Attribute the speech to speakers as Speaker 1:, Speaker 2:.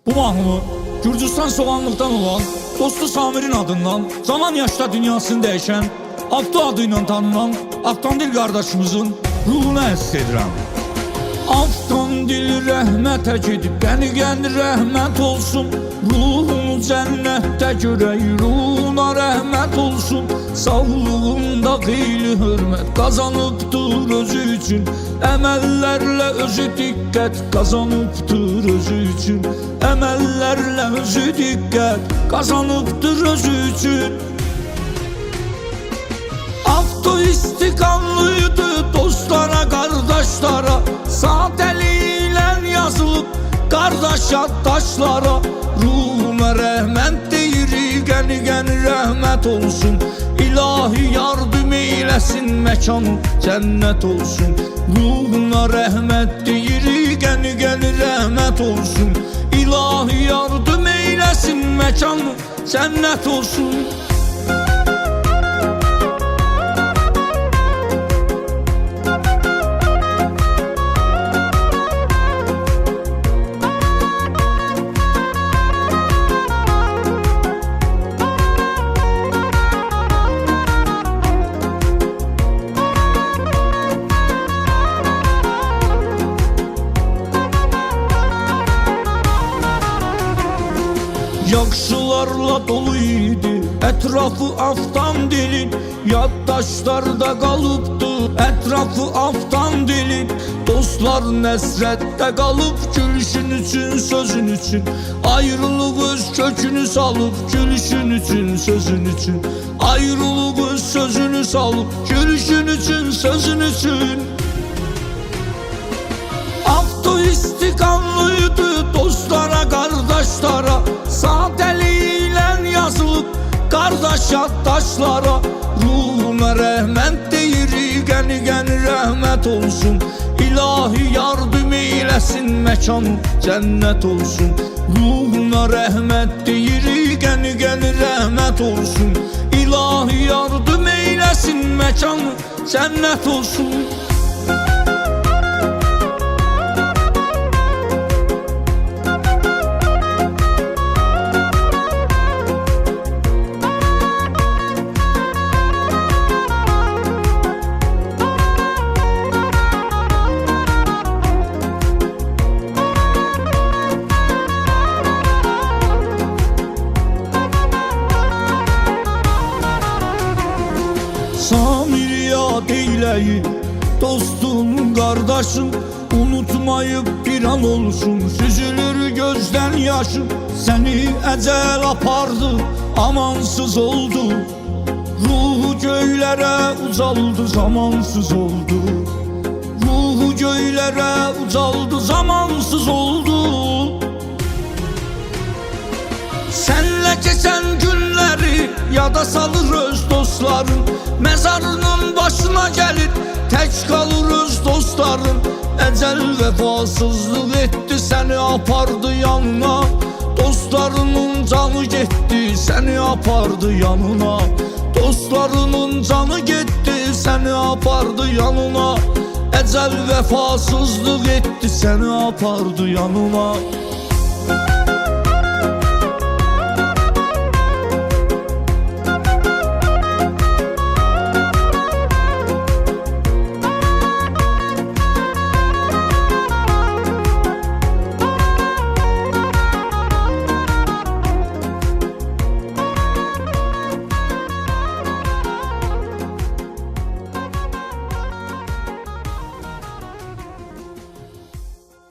Speaker 1: Bu mahnı Gürcüstan Soğanlıqdan olan dostu Samir'in adından zaman yaşda dünyasını değişen Abdu adıyla tanınan Avtandil kardeşimizin ruhuna həsr edirəm. Avtandil rəhmətə gedib qəni rəhmət olsun, ruhunu cənnətdə görək, ruhuna rəhmət olsun. Sağlığında xeyli hörmət qazanıbdır özü üçün, əməllərlə özü diqqət qazanıbdır özü üçün, əməllərlə özü diqqət qazanıbdır özü üçün. Avto istiqanlıydı dostlara, qardaşlara, sadəliklər yazılıb qardaş yaddaşlara. Ruhuna rəhmət deyirik, qəni rəhmət olsun, İlahi yardım eyləsin, məkanı cənnət olsun. Ruhuna rəhmət deyirik, qəni rəhmət olsun, İlahi yardım eyləsin, məkanı cənnət olsun. Yaxşılarla dolu idi etrafı Avtandilin, yaddaşlarda qalıbdı etrafı Avtandilin. Dostlar nəsrətdə qalıb gülüşün üçün, sözün üçün, ayrılıq öz kökünü salıb gülüşün üçün, sözün üçün, ayrılıq öz sözünü salıb gülüşün üçün, sözün üçün. Avto istiqanlıydı dostlara, qardaşlara, sadəliklər yazılıb qardaş yaddaşlara. Ruhuna rəhmət deyirik, qəni rəhmət olsun, İlahi yardım eyləsin, məkanı cənnət olsun. Ruhuna rəhmət deyirik, qəni rəhmət olsun, İlahi yardım eyləsin, məkanı cənnət olsun. Samir yad eyləyin dostum, qardaşım, unutmayıb bir an olsun, süzülür gözdən yaşım. Səni əcəl apardı, amansız oldu, ruhu göylərə ucaldı, zamansız oldu. Ruhu göylərə ucaldı, zamansız oldu. Senle geçen günleri yada salır öz dostların, mezarının başına gelir tek kalır öz dostların. Ecel vefasızlık etti, seni apardı yanına, dostlarının canı gitti, seni apardı yanına. Dostlarının canı gitti, seni apardı yanına. Ecel vefasızlık etti, seni apardı yanına.